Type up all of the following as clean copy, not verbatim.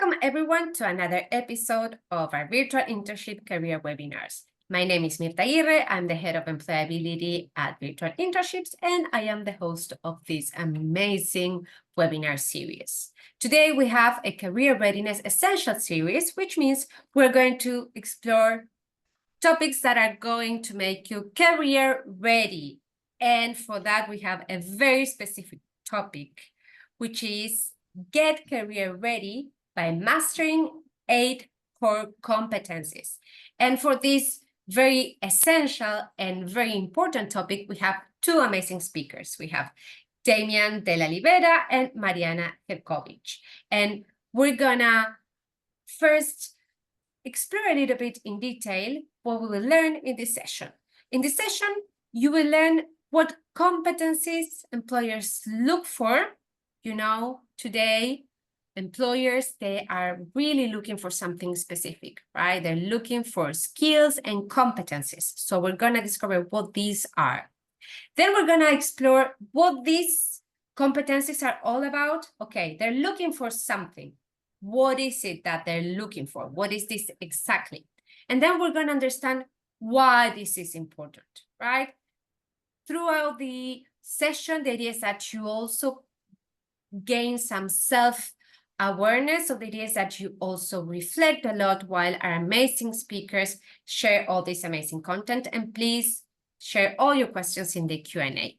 Welcome everyone to another episode of our virtual internship career webinars. My name is Mirta Aguirre. I'm the head of employability at Virtual Internships, and I am the host of this amazing webinar series. Today we have a career readiness essential series, which means we're going to explore topics that are going to make you career ready. And for that, we have a very specific topic, which is get career ready by mastering 8 core competencies. And for this very essential and very important topic, we have two amazing speakers. We have Damian, Della, Libera, and Mariana, Gercovich. And we're gonna first explore a little bit in detail what we will learn in this session. In this session, you will learn what competencies employers look for. You know, today, employers, they are really looking for something specific, right? They're looking for skills and competencies. So we're gonna discover what these are. Then we're gonna explore what these competencies are all about. Okay, they're looking for something. What is it that they're looking for? What is this exactly? And then we're gonna understand why this is important, right? Throughout the session, the idea is that you also gain some self-awareness. So the idea is that you also reflect a lot while our amazing speakers share all this amazing content. And please share all your questions in the Q&A.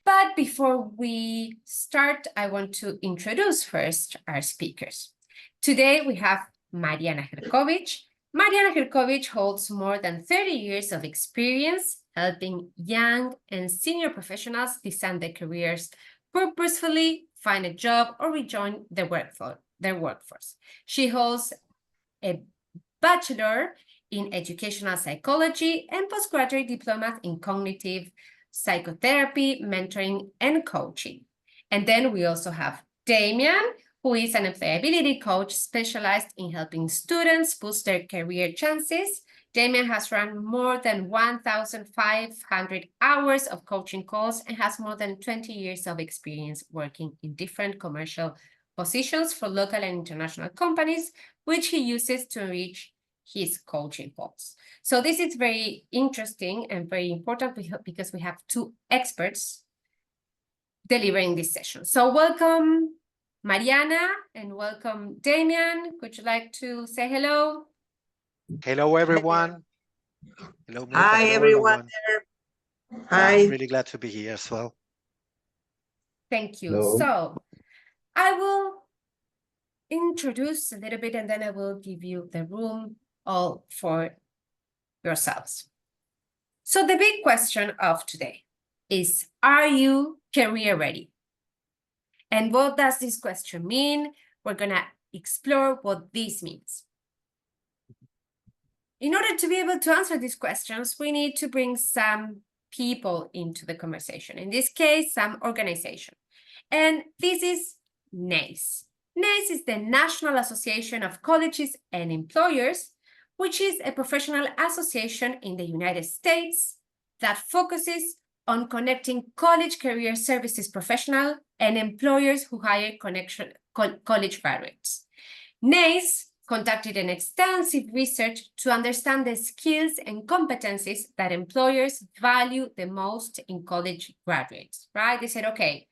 But before we start, I want to introduce first our speakers. Today we have Mariana Gercovich. Mariana Gercovich holds more than 30 years of experience helping young and senior professionals design their careers purposefully, find a job, or rejoin their workforce. She holds a bachelor in educational psychology and postgraduate diploma in cognitive psychotherapy, mentoring, and coaching. And then we also have Damian, who is an employability coach specialized in helping students boost their career chances. Damian has run more than 1,500 hours of coaching calls and has more than 20 years of experience working in different commercial positions for local and international companies, which he uses to enrich his coaching calls. So this is very interesting and very important because we have two experts delivering this session. So welcome, Mariana, and welcome, Damian. Would you like to say hello? Hello, everyone. Hello, Mirta. Hi, Hello, everyone. Hi. I'm really glad to be here as well. Thank you. Hello. So I will introduce a little bit and then I will give you the room all for yourselves. So the big question of today is, are you career ready? And what does this question mean? We're gonna explore what this means. In order to be able to answer these questions, we need to bring some people into the conversation. In this case, some organization. And this is NACE. NACE is the National Association of Colleges and Employers, which is a professional association in the United States that focuses on connecting college career services professionals and employers who hire college graduates. NACE conducted an extensive research to understand the skills and competencies that employers value the most in college graduates, right? They said, okay,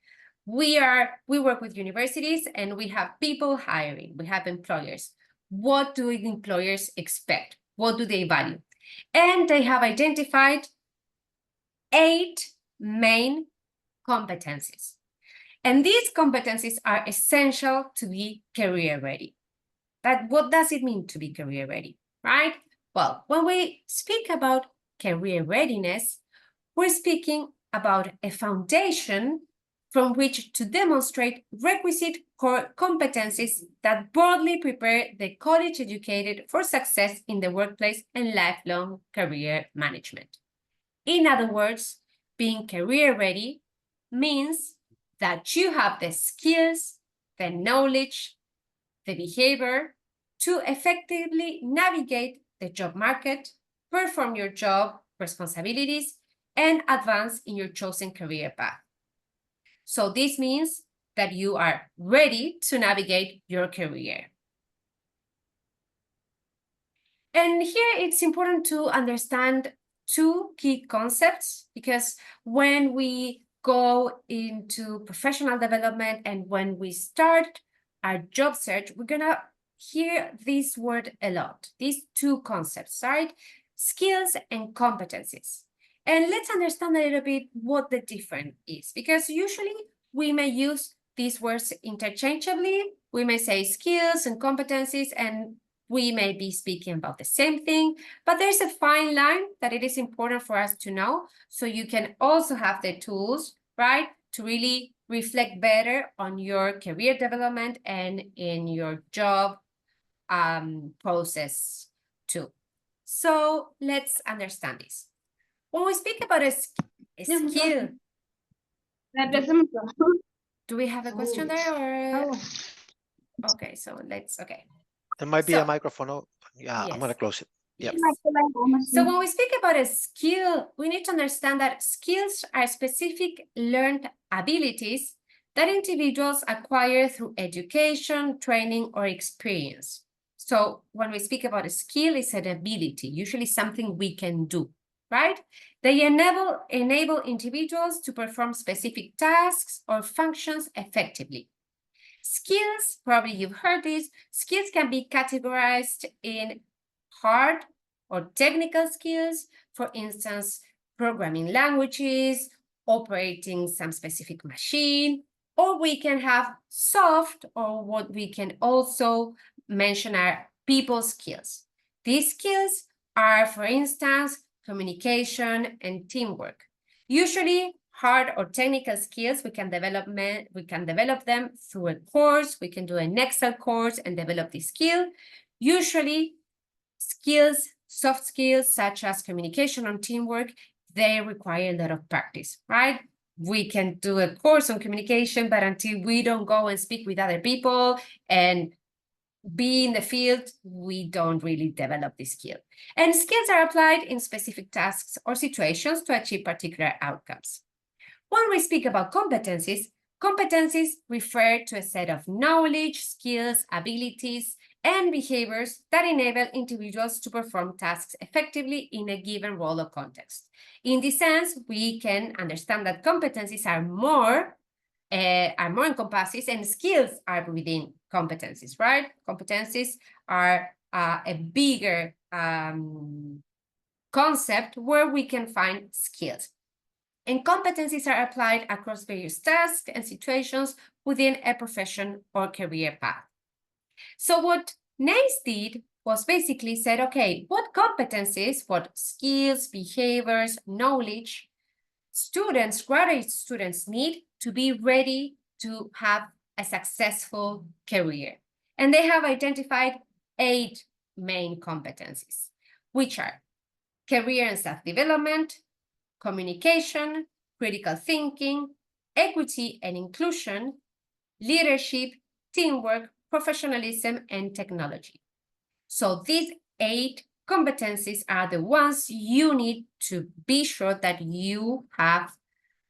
we work with universities and we have people hiring, we have employers. What do employers expect? What do they value? And they have identified 8 main competencies. And these competencies are essential to be career ready. But what does it mean to be career ready, right? Well, when we speak about career readiness, we're speaking about a foundation from which to demonstrate requisite core competencies that broadly prepare the college educated for success in the workplace and lifelong career management. In other words, being career ready means that you have the skills, the knowledge, the behavior to effectively navigate the job market, perform your job responsibilities, and advance in your chosen career path. So this means that you are ready to navigate your career. And here it's important to understand two key concepts, because when we go into professional development and when we start our job search, we're gonna hear this word a lot, these two concepts, right? Skills and competencies. And let's understand a little bit what the difference is, because usually we may use these words interchangeably. We may say skills and competencies, and we may be speaking about the same thing, but there's a fine line that it is important for us to know, so you can also have the tools, right, to really reflect better on your career development and in your job process too. So let's understand this. When we speak about a skill, do we have a question there, or? Okay, so let's, okay. There might be a So- microphone. Oh, yeah, I'm gonna Yes. close it. Yep. Yes. So when we speak about a skill, we need to understand that skills are specific learned abilities that individuals acquire through education, training, or experience. So when we speak about a skill, it's an ability, usually something we can do, right? They enable individuals to perform specific tasks or functions effectively. Skills, probably you've heard this, skills can be categorized in hard or technical skills, for instance, programming languages, operating some specific machine, or we can have soft, or what we can also mention are people skills. These skills are, for instance, communication and teamwork. Usually, hard or technical skills, we can develop them through a course. We can do an Excel course and develop this skill. Usually, skills, soft skills such as communication and teamwork, they require a lot of practice, right? We can do a course on communication, but until we don't go and speak with other people and be in the field, we don't really develop this skill. And skills are applied in specific tasks or situations to achieve particular outcomes. When we speak about competencies, competencies refer to a set of knowledge, skills, abilities, and behaviors that enable individuals to perform tasks effectively in a given role or context. In this sense, we can understand that competencies are more encompassing, and skills are within competencies, right? Competencies are a bigger concept where we can find skills. And competencies are applied across various tasks and situations within a profession or career path. So what NACE did was basically said, okay, what competencies, what skills, behaviors, knowledge students, graduate students need to be ready to have a successful career. And they have identified 8 main competencies, which are career and self-development, communication, critical thinking, equity and inclusion, leadership, teamwork, professionalism, and technology. So these 8 competencies are the ones you need to be sure that you have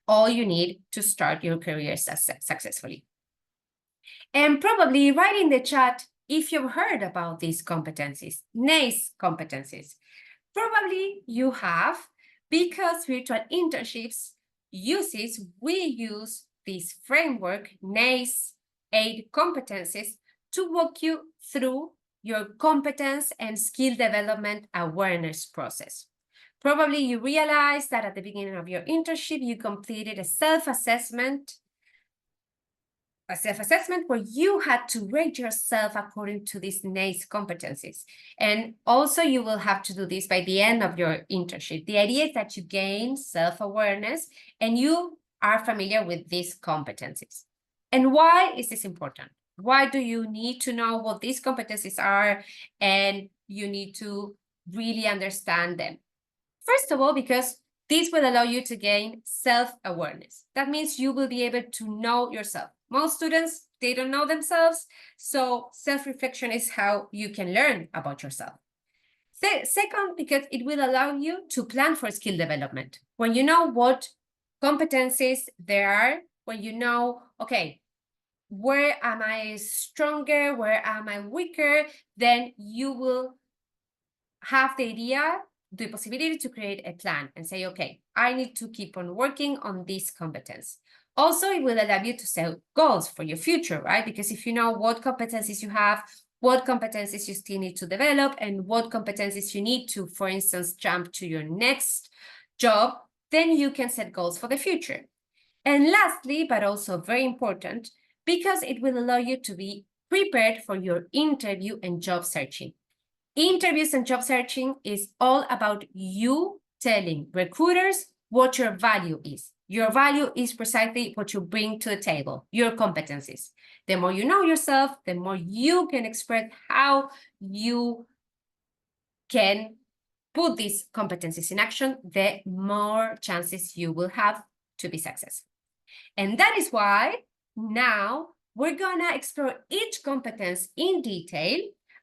all you need to start your career successfully. And probably write in the chat if you've heard about these competencies, NACE competencies. Probably you have, because virtual internships we use this framework, NACE 8 competencies, to walk you through your competence and skill development awareness process. Probably you realize that at the beginning of your internship, you completed a self-assessment where you had to rate yourself according to these NACE competencies. And also you will have to do this by the end of your internship. The idea is that you gain self-awareness and you are familiar with these competencies. And why is this important? Why do you need to know what these competencies are, and you need to really understand them? First of all, because this will allow you to gain self-awareness. That means you will be able to know yourself. Most students, they don't know themselves, so self-reflection is how you can learn about yourself. Second, because it will allow you to plan for skill development. When you know what competencies there are, when you know, okay, where am I stronger, where am I weaker, then you will have the idea, the possibility to create a plan and say, okay, I need to keep on working on this competence. Also, it will allow you to set goals for your future, right? Because if you know what competencies you have, what competencies you still need to develop, and what competencies you need to, for instance, jump to your next job, then you can set goals for the future. And lastly, but also very important, because it will allow you to be prepared for your interview and job searching. Interviews and job searching is all about you telling recruiters what your value is. Your value is precisely what you bring to the table, your competencies. The more you know yourself, the more you can express how you can put these competencies in action, the more chances you will have to be successful. And that is why now we're gonna explore each competence in detail.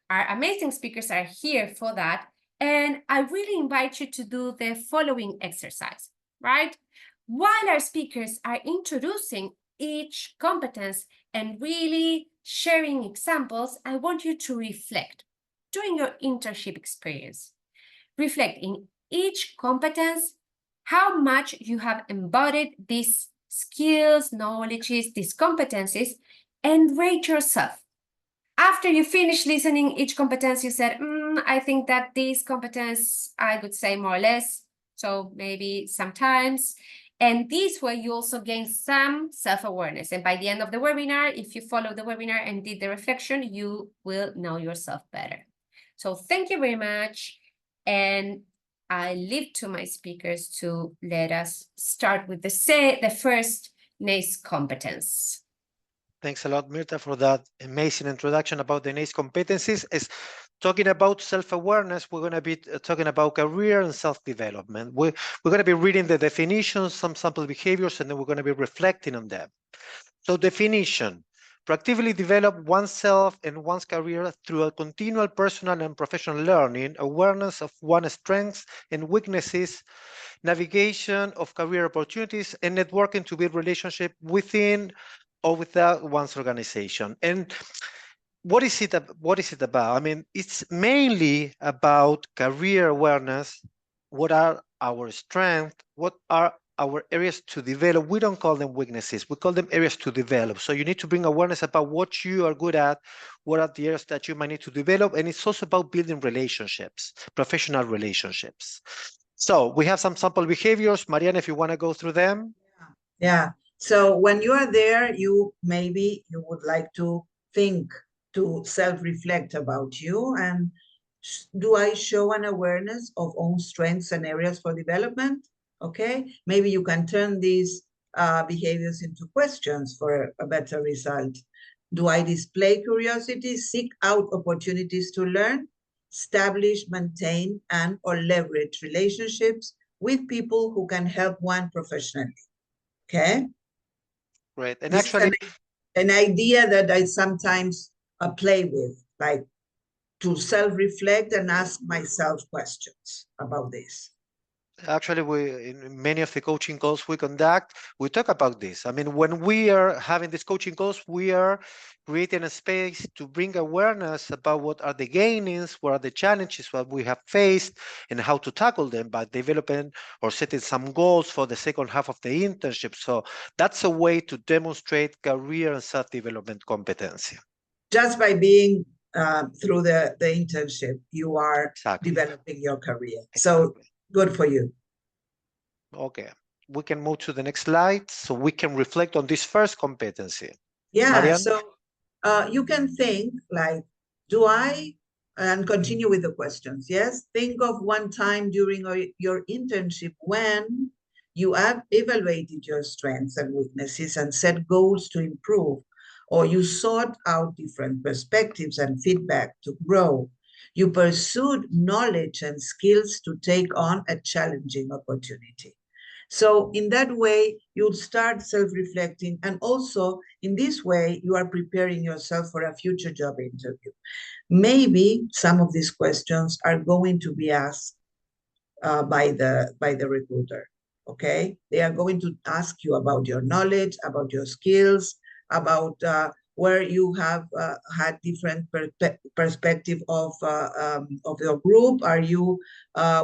Our amazing speakers are here for that. And I really invite you to do the following exercise, right? While our speakers are introducing each competence and really sharing examples, I want you to reflect during your internship experience. Reflect in each competence how much you have embodied these skills, knowledges, these competencies, and rate yourself. After you finish listening each competence, you said, I think that this competence, I would say more or less, so maybe sometimes. And this way you also gain some self-awareness. And by the end of the webinar, if you follow the webinar and did the reflection, you will know yourself better. So thank you very much. And I leave to my speakers to let us start with the first NACE competence. Thanks a lot, Mirta, for that amazing introduction about the NACE competencies. Is talking about self-awareness, we're going to be talking about career and self-development. We're going to be reading the definitions, some sample behaviors, and then we're going to be reflecting on them. So definition: proactively develop oneself and one's career through a continual personal and professional learning, awareness of one's strengths and weaknesses, navigation of career opportunities, and networking to build relationship within or without one's organization. And what is it about? I mean, it's mainly about career awareness. What are our strengths? What are our areas to develop? We don't call them weaknesses. We call them areas to develop. So you need to bring awareness about what you are good at, what are the areas that you might need to develop. And it's also about building relationships, professional relationships. So we have some sample behaviors. Mariana, if you want to go through them. Yeah. So when you are there, you would like to think, to self-reflect about you. And do I show an awareness of own strengths and areas for development? Okay. Maybe you can turn these behaviors into questions for a better result. Do I display curiosity, seek out opportunities to learn, establish, maintain, and or leverage relationships with people who can help one professionally? Okay. Great. And this actually, is an idea that I sometimes play with, like to self-reflect and ask myself questions about this. Actually, in many of the coaching calls we conduct, we talk about this. I mean, when we are having these coaching calls, we are creating a space to bring awareness about what are the gainings, what are the challenges, what we have faced, and how to tackle them by developing or setting some goals for the second half of the internship. So that's a way to demonstrate career and self-development competency. Just by being through the internship, you are developing your career. So good for you. Okay, we can move to the next slide so we can reflect on this first competency. Yeah, Mariana? so you can think like, and continue with the questions, yes? Think of one time during your internship when you have evaluated your strengths and weaknesses and set goals to improve, or you sought out different perspectives and feedback to grow. You pursued knowledge and skills to take on a challenging opportunity. So in that way, you'll start self-reflecting. And also in this way, you are preparing yourself for a future job interview. Maybe some of these questions are going to be asked by the recruiter, okay? They are going to ask you about your knowledge, about your skills, about where you have had different perspective of your group? Are you,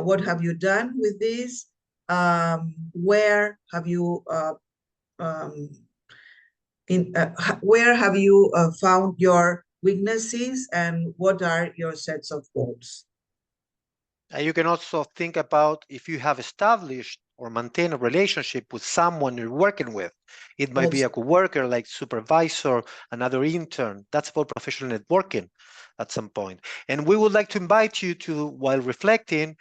what have you done with this? Where have you where have you found your weaknesses, and what are your sets of goals? And you can also think about if you have established or maintained a relationship with someone you're working with. It might be a coworker, like supervisor, another intern. That's about professional networking at some point. And we would like to invite you to, while reflecting,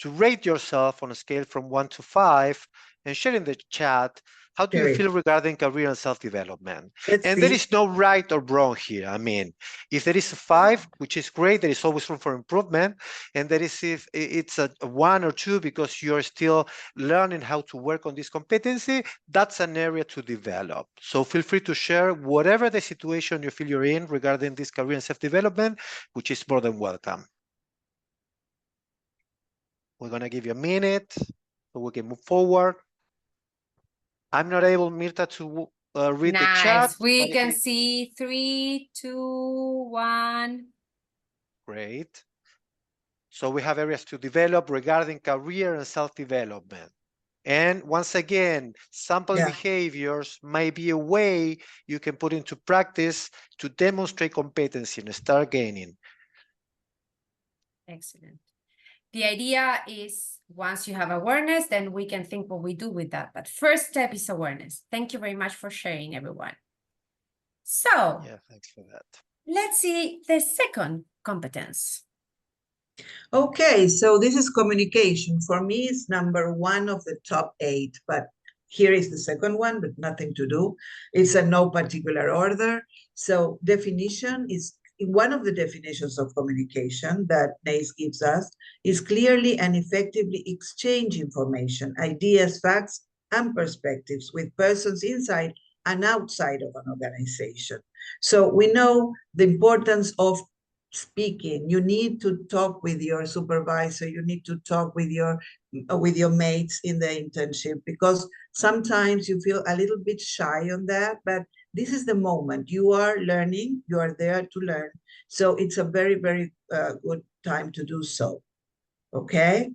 to rate yourself on a scale from 1 to 5 and share in the chat, how do you feel regarding career and self-development? And there is no right or wrong here. I mean, if there is a 5, which is great, there is always room for improvement. And there is, if it's a 1 or 2 because you're still learning how to work on this competency, that's an area to develop. So feel free to share whatever the situation you feel you're in regarding this career and self-development, which is more than welcome. We're going to give you a minute so we can move forward. I'm not able, Mirta, to read the chat. We can see 3, 2, 1. Great. So we have areas to develop regarding career and self-development. And once again, sample behaviors may be a way you can put into practice to demonstrate competency and start gaining. Excellent. The idea is, once you have awareness, then we can think what we do with that. But first step is awareness. Thank you very much for sharing, everyone. So, yeah, thanks for that. Let's see the second competence. Okay, so this is communication. For me, it's number 1 of the top 8, but here is the second one, but nothing to do. It's a no particular order. So definition is, one of the definitions of communication that NACE gives us is clearly and effectively exchange information, ideas, facts, and perspectives with persons inside and outside of an organization. So we know the importance of speaking. You need to talk with your supervisor. You need to talk with your mates in the internship, because sometimes you feel a little bit shy on that, but this is the moment. You are learning, you are there to learn. So it's a very, very good time to do so. Okay?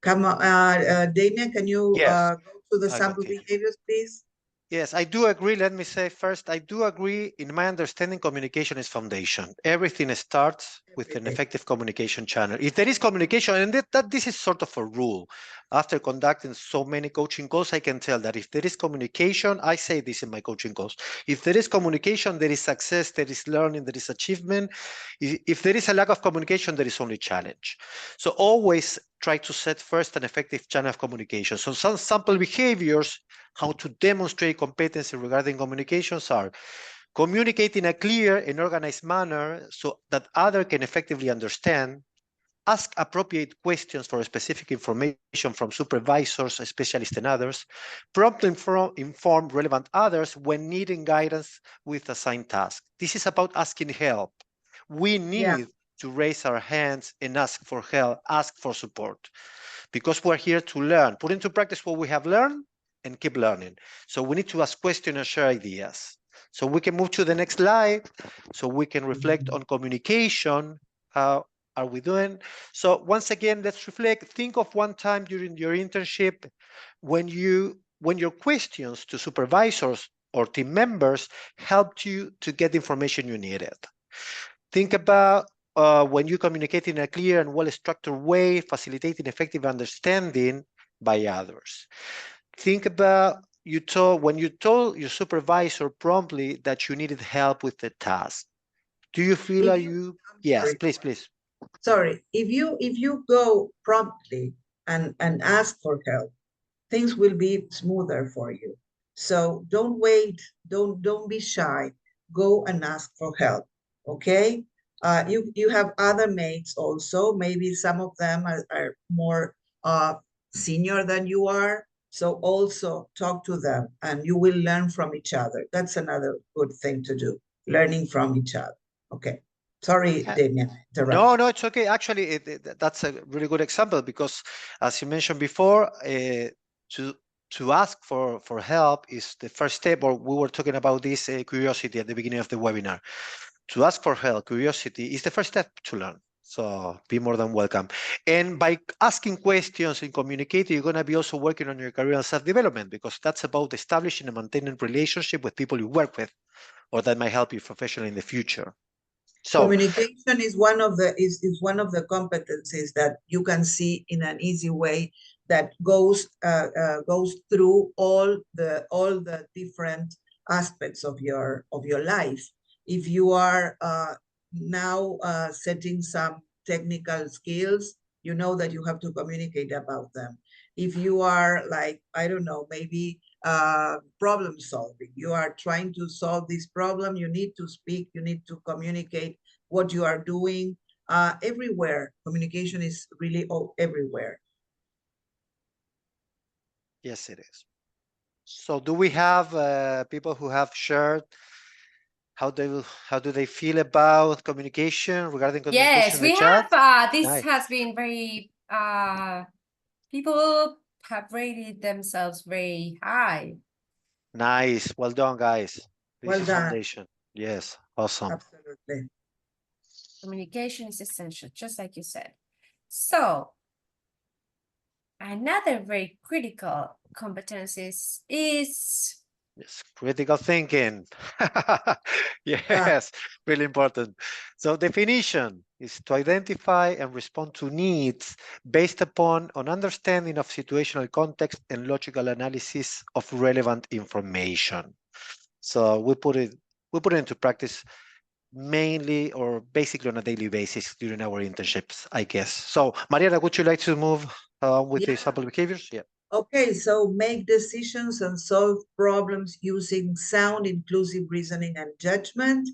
Come on, Damian, can you go to the sample behaviors, please? Yes, I do agree. Let me say first, I do agree. In my understanding, communication is foundation. Everything starts with an effective communication channel. If there is communication, and this is sort of a rule. After conducting so many coaching calls, I can tell that if there is communication, I say this in my coaching calls, if there is communication, there is success, there is learning, there is achievement. If there is a lack of communication, there is only challenge. So always try to set first an effective channel of communication. So some sample behaviors, how to demonstrate competency regarding communications are: communicate in a clear and organized manner so that others can effectively understand, ask appropriate questions for specific information from supervisors, specialists, and others, promptly inform relevant others when needing guidance with assigned tasks. This is about asking help. We need to raise our hands and ask for help, ask for support, because we're here to learn, put into practice what we have learned, and keep learning. So we need to ask questions and share ideas. So we can move to the next slide, so we can reflect on communication. How are we doing? So once again, let's reflect. Think of one time during your internship when your questions to supervisors or team members helped you to get the information you needed. Think about when you communicate in a clear and well-structured way, facilitating effective understanding by others. Think about when you told your supervisor promptly that you needed help with the task. Do you feel yes, please. Sorry, if you go promptly and ask for help, things will be smoother for you. So don't wait, don't be shy. Go and ask for help. Okay? You have other mates also. Maybe some of them are more senior than you are. So also talk to them, and you will learn from each other. That's another good thing to do, learning from each other. Okay. Sorry, Damian. No, it's okay. Actually, that's a really good example, because as you mentioned before, to ask for help is the first step, or we were talking about this curiosity at the beginning of the webinar. To ask for help, curiosity is the first step to learn. So be more than welcome. And by asking questions and communicating, you're going to be also working on your career and self-development, because that's about establishing and maintaining relationship with people you work with, or that might help you professionally in the future. So communication is one of the one of the competencies that you can see in an easy way that goes through all the different aspects of your life. If you are now setting some technical skills, you know that you have to communicate about them. If you are like, I don't know, maybe problem solving, you are trying to solve this problem, you need to speak, you need to communicate what you are doing. Everywhere, communication is really everywhere. yes, it is. So do we have people who have shared how do they feel about communication, regarding communication Yes, in the we chat? have. This Nice. has been very. People have rated themselves very high. Nice. Well done, guys. This Well is done. foundation. Yes. Awesome. Absolutely. Communication is essential, just like you said. So, another very critical competencies is Yes, critical thinking. Yes, really important. So definition is to identify and respond to needs based upon an understanding of situational context and logical analysis of relevant information. So we put it into practice mainly or basically on a daily basis during our internships, I guess. So Mariana, would you like to move with the sample behaviors? Yeah. Okay, so make decisions and solve problems using sound, inclusive reasoning and judgment.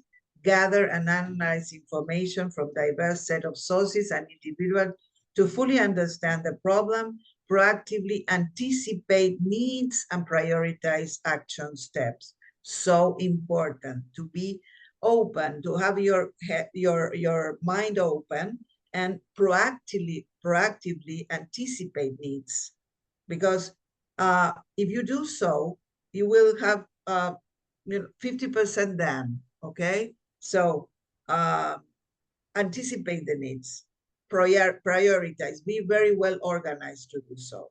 Gather and analyze information from diverse set of sources and individuals to fully understand the problem, proactively anticipate needs and prioritize action steps. So important to be open, to have your mind open and proactively anticipate needs. Because if you do so, you will have 50% done, okay? So anticipate the needs, prioritize, be very well organized to do so.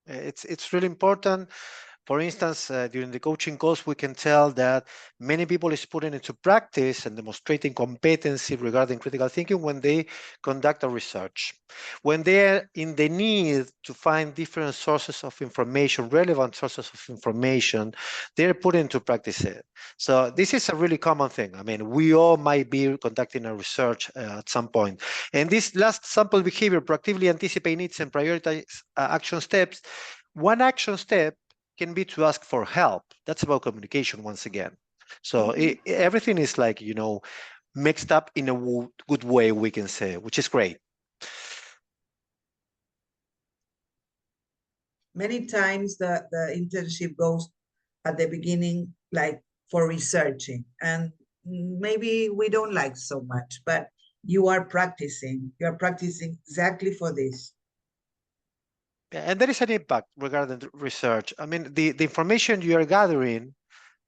It's really important. For instance, during the coaching calls, we can tell that many people is putting into practice and demonstrating competency regarding critical thinking when they conduct a research. When they're in the need to find different sources of information, relevant sources of information, they're putting into practice it. So this is a really common thing. I mean, we all might be conducting a research at some point. And this last sample behavior, proactively anticipate needs and prioritize action steps, one action step can be to ask for help. That's about communication once again. So everything is like, you know, mixed up in a good way, we can say, which is great. Many times the internship goes at the beginning like for researching, and maybe we don't like so much, but you are practicing exactly for this. And there is an impact regarding the research. I mean, the information you are gathering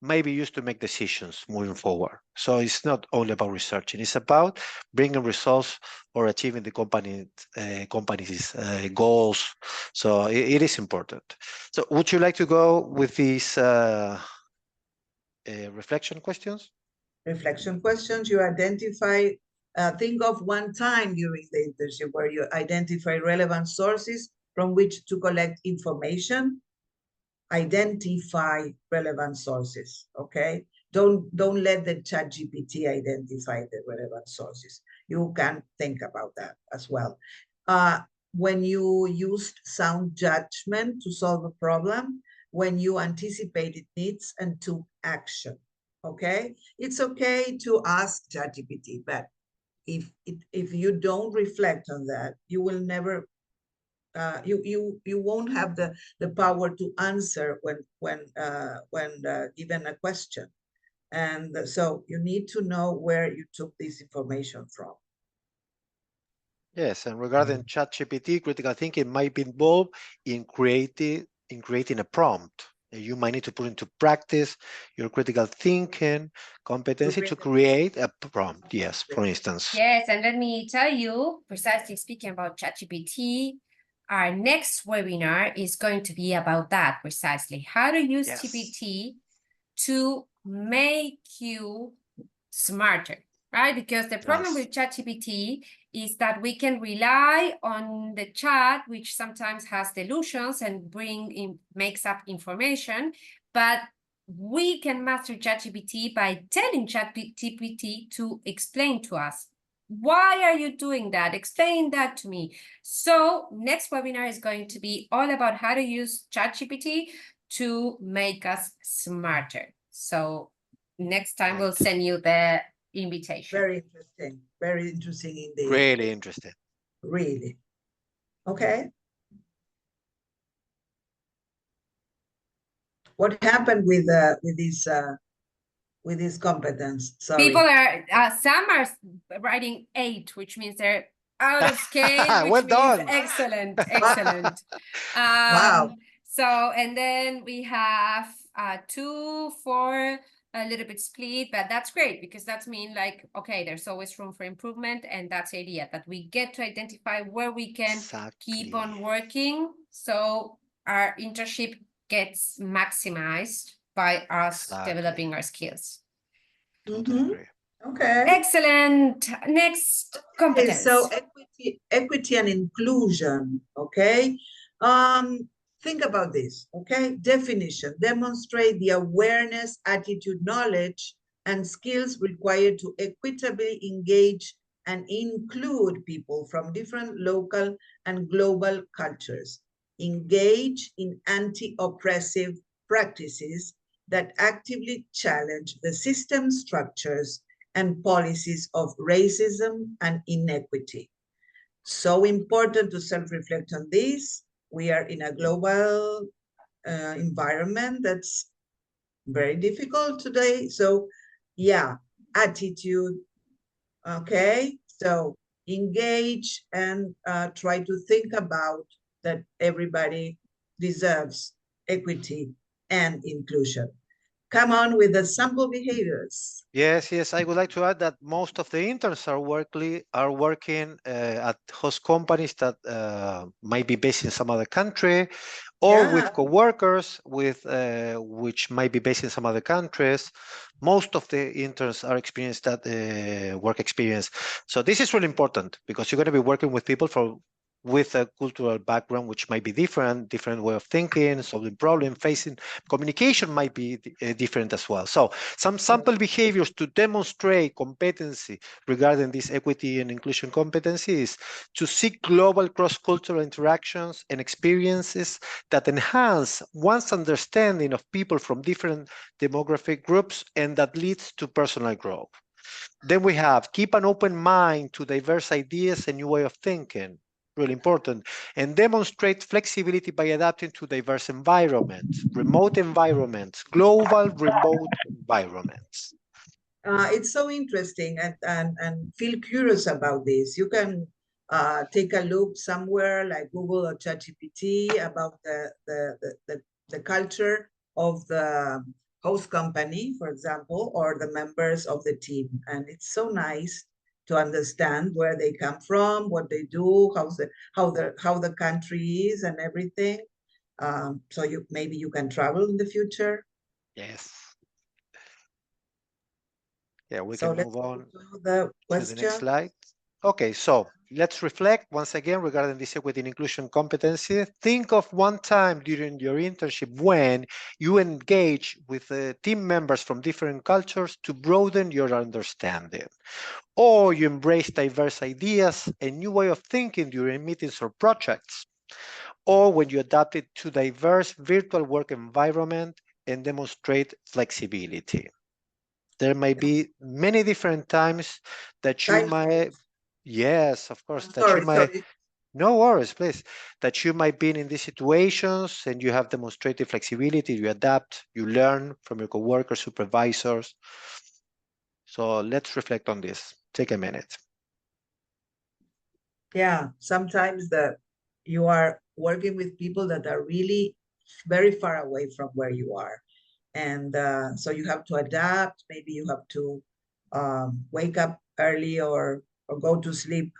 may be used to make decisions moving forward. So it's not only about researching, it's about bringing results or achieving the company's goals. So it is important. So would you like to go with these reflection questions? Reflection questions, you identify, think of one time during the internship where you identify relevant sources from which to collect information. Identify relevant sources, okay? Don't let the ChatGPT identify the relevant sources. You can think about that as well. When you used sound judgment to solve a problem, when you anticipated needs and took action, okay? It's okay to ask ChatGPT, but if you don't reflect on that, you will never you won't have the power to answer when given a question, and so you need to know where you took this information from. Yes, and regarding ChatGPT, critical thinking might be involved in creating in creating a prompt. You might need to put into practice your critical thinking competency to create a prompt. Yes, for instance. Yes, and let me tell you, precisely speaking about ChatGPT, our next webinar is going to be about that precisely. How to use Yes. GPT to make you smarter, right? Because the problem Yes. with ChatGPT is that we can rely on the chat, which sometimes has delusions and makes up information, but we can master ChatGPT by telling ChatGPT to explain to us. Why are you doing that? Explain that to me. So next webinar is going to be all about how to use ChatGPT to make us smarter. So next time we'll send you the invitation. Very interesting indeed. Really interesting. Really. Okay. What happened with this competence? Sorry. People are some are writing 8, which means they're out of scale, which Well means done. excellent, excellent. Wow. So, and then we have 2, 4, a little bit split, but that's great because that's mean like, okay, there's always room for improvement, and that's the idea that we get to identify where we can keep on working. So our internship gets maximized by us developing our skills. Okay. Excellent. Next competence. So equity and inclusion. Okay. Think about this. Okay. Definition: demonstrate the awareness, attitude, knowledge, and skills required to equitably engage and include people from different local and global cultures. Engage in anti-oppressive practices that actively challenge the system structures and policies of racism and inequity. So important to self-reflect on this. We are in a global environment that's very difficult today. So yeah, attitude, okay? So engage and try to think about that everybody deserves equity and inclusion. Come on with the sample behaviors. Yes, I would like to add that most of the interns are working at host companies that might be based in some other country, or with coworkers which might be based in some other countries. Most of the interns are experienced that work experience. So this is really important because you're going to be working with people with a cultural background which might be different way of thinking, solving problem, facing communication might be different as well. So some sample behaviors to demonstrate competency regarding this equity and inclusion competency is to seek global cross-cultural interactions and experiences that enhance one's understanding of people from different demographic groups and that leads to personal growth. Then we have keep an open mind to diverse ideas and new way of thinking. Really important, and demonstrate flexibility by adapting to diverse environments, remote environments, global remote environments. It's so interesting and feel curious about this. You can take a look somewhere like Google or ChatGPT about the culture of the host company, for example, or the members of the team. And it's so nice to understand where they come from, what they do, how the country is and everything. So maybe you can travel in the future. Yes. Yeah, we can move on to the next slide. Okay, so let's reflect once again regarding this equity and inclusion competency. Think of one time during your internship when you engage with team members from different cultures to broaden your understanding, or you embrace diverse ideas and new way of thinking during meetings or projects, or when you adapt it to diverse virtual work environment and demonstrate flexibility. There might be many different times that you might, yes, of course, that you might, no worries, please, that you might be in these situations and you have demonstrated flexibility, you adapt, you learn from your coworkers, supervisors. So let's reflect on this. Take a minute. Yeah, sometimes you are working with people that are really very far away from where you are. And so you have to adapt. Maybe you have to wake up early or go to sleep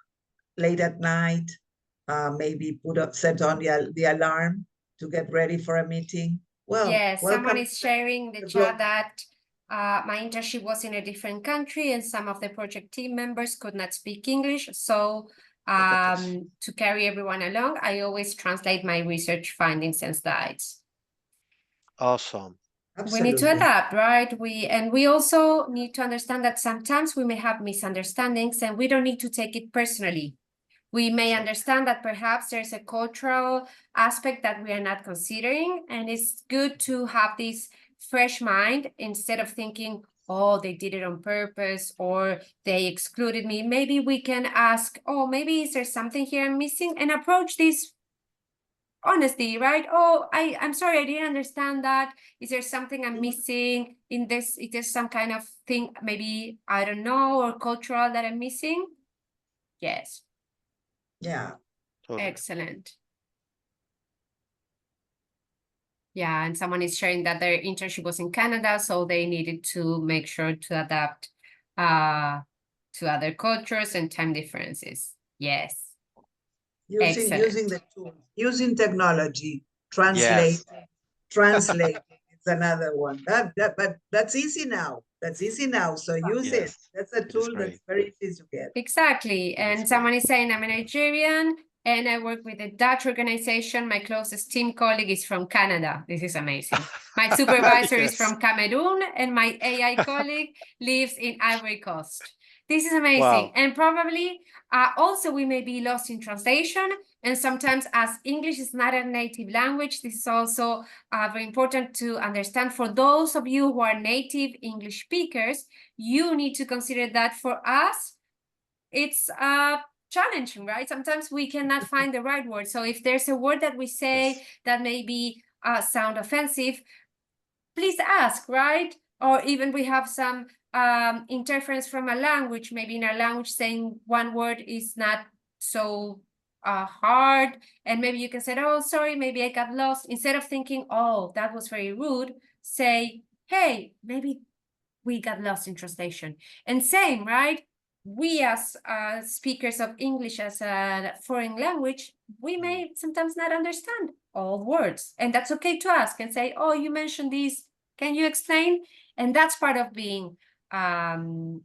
late at night. Maybe set on the alarm to get ready for a meeting. Well, yes, someone welcome is sharing the the chat global- that my internship was in a different country and some of the project team members could not speak English. So Look at this. to carry everyone along, I always translate my research findings and slides. Awesome. We need to Absolutely. adapt, right? We also need to understand that sometimes we may have misunderstandings and we don't need to take it personally. We may Sure. understand that perhaps there's a cultural aspect that we are not considering, and it's good to have this fresh mind instead of thinking, oh, they did it on purpose or they excluded me. Maybe we can ask, oh, maybe is there something here I'm missing, and approach this honesty, right? Oh, I'm sorry, I didn't understand that. Is there something I'm missing in this? Is there some kind of thing, maybe, I don't know, or cultural that I'm missing? Yes. Yeah. Totally. Excellent. Yeah, and someone is sharing that their internship was in Canada, so they needed to make sure to adapt to other cultures and time differences. Yes. Using Excellent. the tools, using technology, translate, translate. It's another one. But that's easy now. That's easy now. So use it. Yes. That's a It is tool great. that's very easy to get. Exactly. It is And someone is saying, I'm a Nigerian and I work with a Dutch organization. My closest team colleague is from Canada. This is amazing. My supervisor is Yes. from Cameroon and my AI colleague lives in Ivory Coast. This is amazing. Wow. And probably also we may be lost in translation. And sometimes as English is not a native language, this is also very important to understand. For those of you who are native English speakers, you need to consider that for us, it's challenging, right? Sometimes we cannot find the right word. So if there's a word that we say Yes. that maybe sound offensive, please ask, right? Or even we have some interference from a language, maybe in our language saying one word is not so hard, and maybe you can say, oh, sorry, maybe I got lost. Instead of thinking, oh, that was very rude, say, hey, maybe we got lost in translation. And same, right? We as speakers of English as a foreign language, we may sometimes not understand all words. And that's okay to ask and say, oh, you mentioned this, can you explain? And that's part of being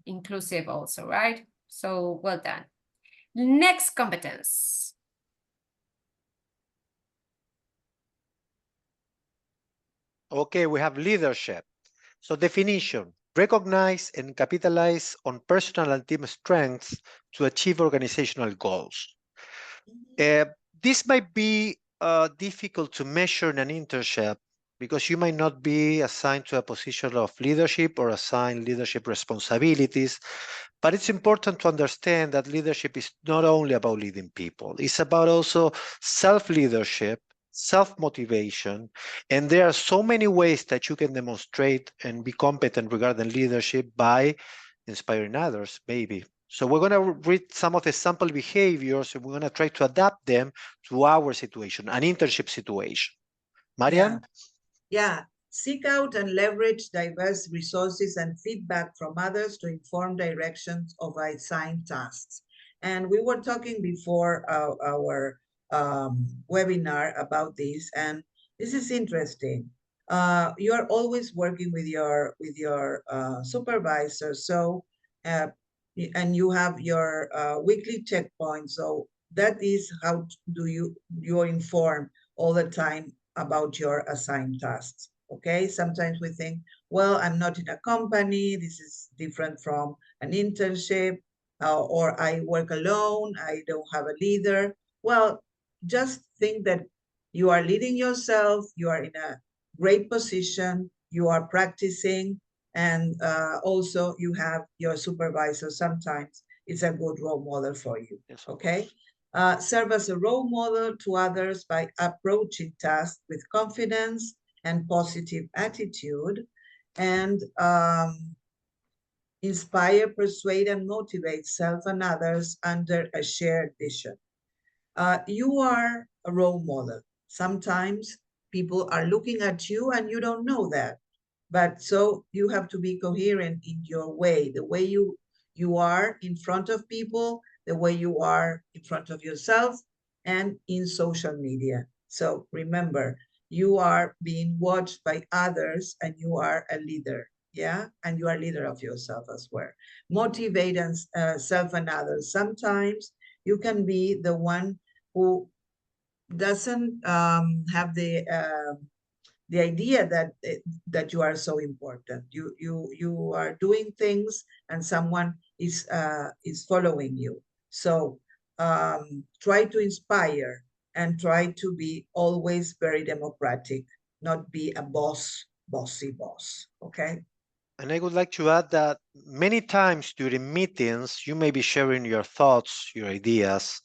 inclusive also, right? So well done. Next competence. Okay, we have leadership. So definition, recognize and capitalize on personal and team strengths to achieve organizational goals. This might be difficult to measure in an internship because you might not be assigned to a position of leadership or assigned leadership responsibilities. But it's important to understand that leadership is not only about leading people, it's about also self-leadership, self-motivation, and there are so many ways that you can demonstrate and be competent regarding leadership by inspiring others, maybe. So we're going to read some of the sample behaviors and we're going to try to adapt them to our situation, an internship situation. Mariana? Yeah. Seek out and leverage diverse resources and feedback from others to inform directions of assigned tasks. And we were talking before our webinar about this, and this is interesting. You are always working with your supervisor, so and you have your weekly checkpoints. So that is how do you're informed all the time about your assigned tasks. Okay, sometimes we think, well, I'm not in a company, this is different from an internship, or I work alone, I don't have a leader. Well, just think that you are leading yourself, you are in a great position, you are practicing, and also you have your supervisor. Sometimes it's a good role model for you. Yes. Okay. Serve as a role model to others by approaching tasks with confidence and positive attitude, and inspire, persuade, and motivate self and others under a shared vision. You are a role model. Sometimes people are looking at you and you don't know that. But so you have to be coherent in your way, the way you are in front of people, the way you are in front of yourself, and in social media. So remember, you are being watched by others and you are a leader, yeah? And you are a leader of yourself as well. Motivate and self and others. Sometimes you can be the one who doesn't have the idea that that you are so important. You are doing things and someone is following you. So try to inspire and try to be always very democratic, not be a bossy boss. Okay. And I would like to add that many times during meetings, you may be sharing your thoughts, your ideas,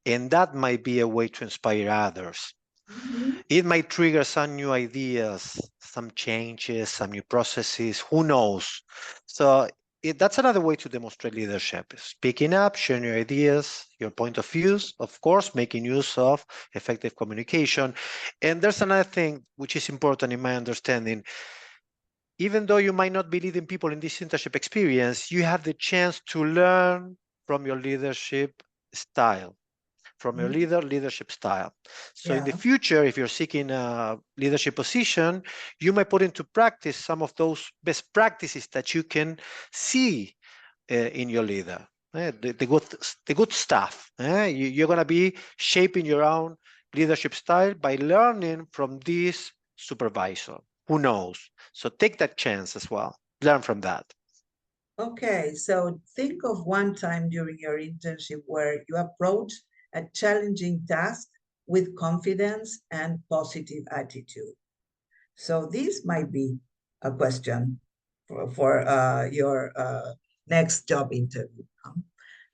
and that might be a way to inspire others. Mhm. It might trigger some new ideas, some changes, some new processes, who knows? So that's another way to demonstrate leadership. Speaking up, sharing your ideas, your point of views, of course, making use of effective communication. And there's another thing which is important in my understanding. Even though you might not be leading people in this internship experience, you have the chance to learn from your leadership style, from your leadership style. So in the Yeah. future, if you're seeking a leadership position, you might put into practice some of those best practices that you can see in your leader. The good stuff. You're going to be shaping your own leadership style by learning from this supervisor. Who knows? So take that chance as well. Learn from that. Okay, so think of one time during your internship where you approach a challenging task with confidence and positive attitude. So this might be a question for your next job interview.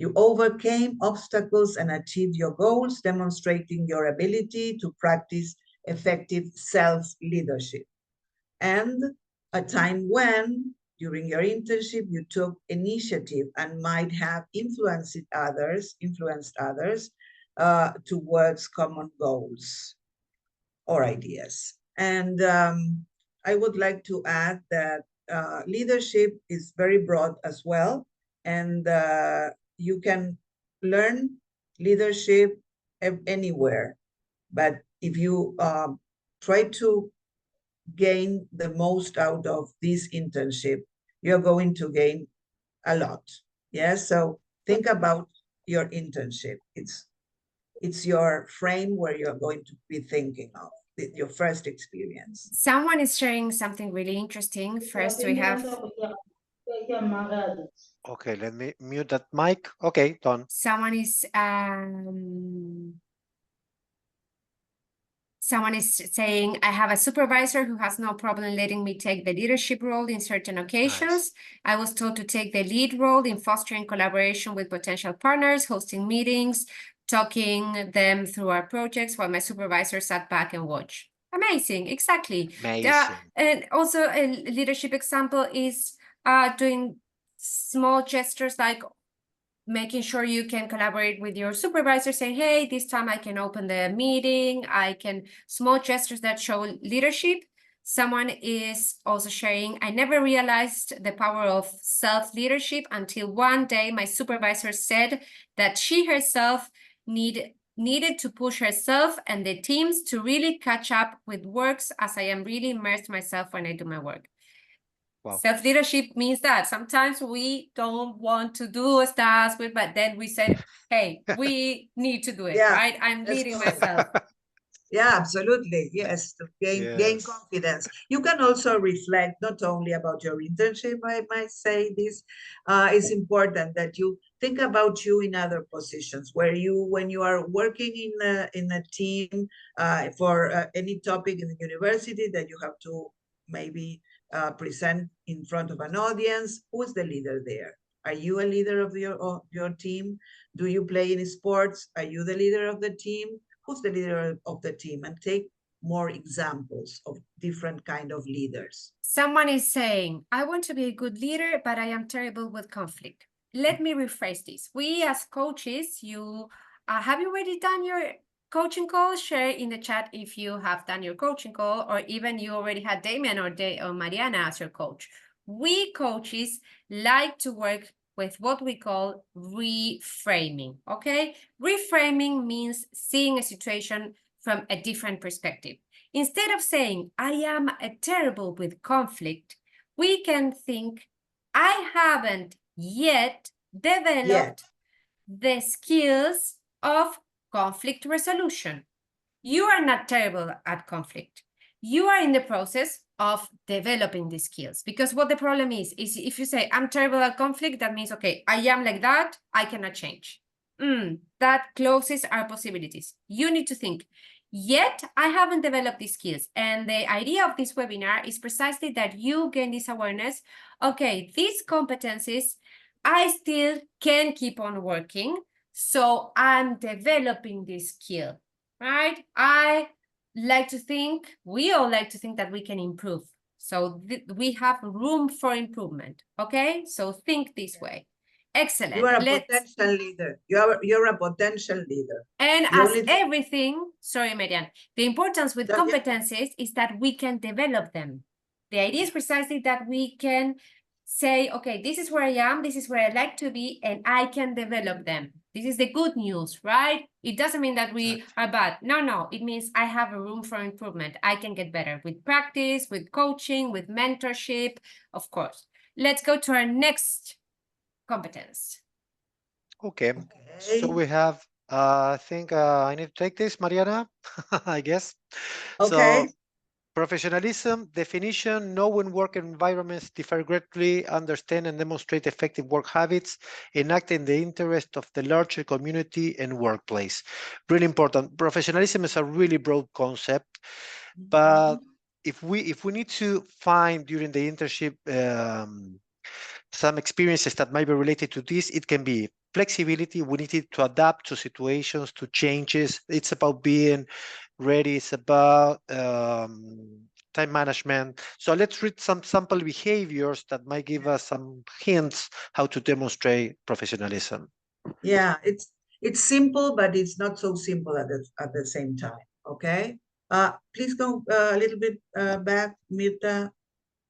You overcame obstacles and achieved your goals, demonstrating your ability to practice effective self-leadership. And a time when, during your internship, you took initiative and might have influenced others towards common goals or ideas. And I would like to add that leadership is very broad as well. And you can learn leadership anywhere. But if you try to gain the most out of this internship, you're going to gain a lot. Yes. So think about your internship. It's your frame where you're going to be thinking of your first experience. Someone is sharing something really interesting. First, we have Okay, let me mute that mic. Okay, done. someone is saying, I have a supervisor who has no problem letting me take the leadership role in certain occasions. Nice. I was told to take the lead role in fostering collaboration with potential partners, hosting meetings, talking them through our projects while my supervisor sat back and watched. Amazing, exactly. Amazing. And also a leadership example is doing small gestures like making sure you can collaborate with your supervisor, saying, hey, this time I can open the meeting, small gestures that show leadership. Someone is also sharing, I never realized the power of self-leadership until one day my supervisor said that she herself needed to push herself and the teams to really catch up with works as I am really immersed myself when I do my work. Wow. Self-leadership means that sometimes we don't want to do stuff, but then we say, hey, we need to do it, Yeah, right? I'm leading myself. Yeah, absolutely. Yes, to gain Yes. confidence. You can also reflect not only about your internship, I might say this. It's important that you think about you in other positions where when you are working in a team for any topic in the university that you have to maybe present in front of an audience. Who is the leader there? Are you a leader of your team? Do you play in sports? Are you the leader of the team? Who's the leader of the team? And take more examples of different kind of leaders. Someone is saying, I want to be a good leader, but I am terrible with conflict. Let me rephrase this. We as coaches, have you already done your coaching call, share in the chat if you have done your coaching call, or even you already had Damian or Mariana as your coach. We coaches like to work with what we call reframing, okay? Reframing means seeing a situation from a different perspective. Instead of saying, I am terrible with conflict, we can think, I haven't yet developed the skills of conflict resolution. You are not terrible at conflict. You are in the process of developing the skills, because what the problem is if you say, I'm terrible at conflict, that means, okay, I am like that, I cannot change. That closes our possibilities. You need to think, yet I haven't developed these skills. And the idea of this webinar is precisely that you gain this awareness. Okay, these competencies, I still can keep on working. So I'm developing this skill, right? We all like to think that we can improve. So we have room for improvement, okay? So think this way. Excellent. You are a potential leader. You're a potential leader. And as everything, sorry, Mariana, the importance with competencies is that we can develop them. The idea is precisely that we can say, okay, this is where I am, this is where I like to be, and I can develop them. This is the good news, right? It doesn't mean that we are bad. No, it means I have a room for improvement. I can get better with practice, with coaching, with mentorship, of course. Let's go to our next competence. Okay. So we have, I think I need to take this, Mariana, I guess. Okay. So professionalism definition: know when work environments differ greatly, understand and demonstrate effective work habits, enact in the interest of the larger community and workplace. Really important. Professionalism is a really broad concept, but if we need to find during the internship some experiences that might be related to this, it can be flexibility. We need to adapt to situations, to changes. It's about being ready. It's about time management. So let's read some sample behaviors that might give us some hints how to demonstrate professionalism. Yeah, it's simple, but it's not so simple at the same time. Okay. Please go a little bit back, Mirta.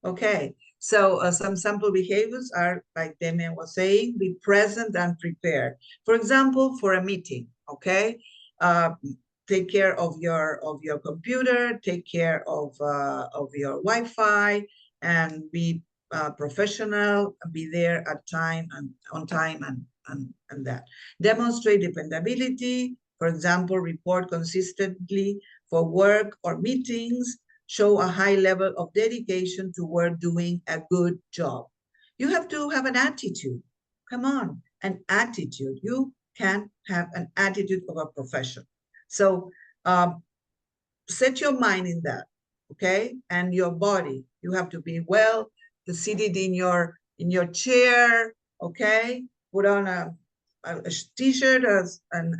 Okay. So some sample behaviors are, like Damian was saying, be present and prepared. For example, for a meeting, okay? Take care of your computer, take care of your Wi-Fi, and be professional, be there at time and on time and that. Demonstrate dependability, for example, report consistently for work or meetings, show a high level of dedication toward doing a good job. You have to have an attitude. Come on, an attitude. You can have an attitude of a profession. So set your mind in that, okay? And your body. You have to be well seated in your chair, okay? Put on a t-shirt and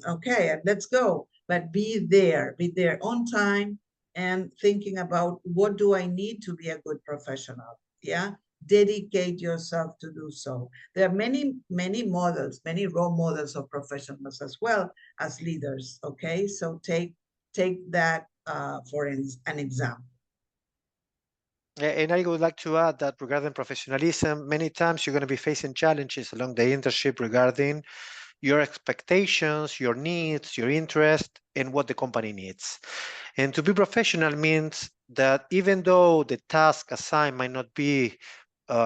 okay, and let's go. But be there on time, and thinking about what do I need to be a good professional. Yeah, dedicate yourself to do so. There are many models, many role models of professionals as well as leaders. Okay, so take that for an example. And I would like to add that regarding professionalism, many times you're going to be facing challenges along the internship regarding your expectations, your needs, your interest, and what the company needs. And to be professional means that even though the task assigned might not be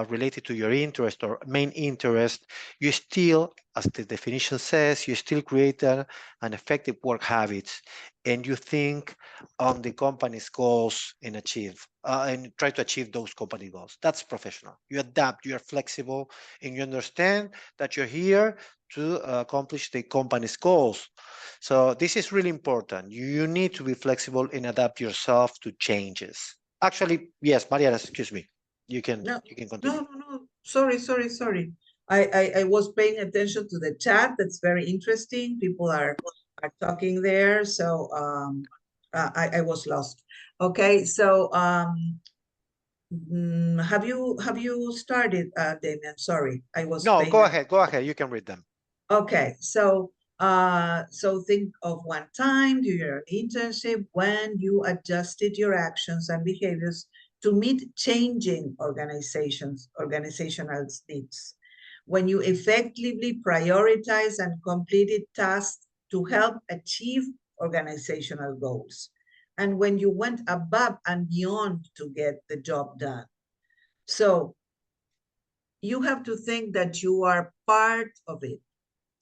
related to your interest or main interest, you still, as the definition says, you still create an effective work habits, and you think on the company's goals and try to achieve those company goals. That's professional. You adapt, you are flexible, and you understand that you're here to accomplish the company's goals. So this is really important. You need to be flexible and adapt yourself to changes. Actually, yes, Mariana, excuse me. You can continue. No. Sorry. I was paying attention to the chat. That's very interesting. People are talking there. So I was lost. Okay. So have you started, Damian? Sorry, I was No, go ahead. You can read them. Okay. So So think of one time during your internship when you adjusted your actions and behaviors to meet changing organizational needs. When you effectively prioritize and completed tasks to help achieve organizational goals. And when you went above and beyond to get the job done. So you have to think that you are part of it.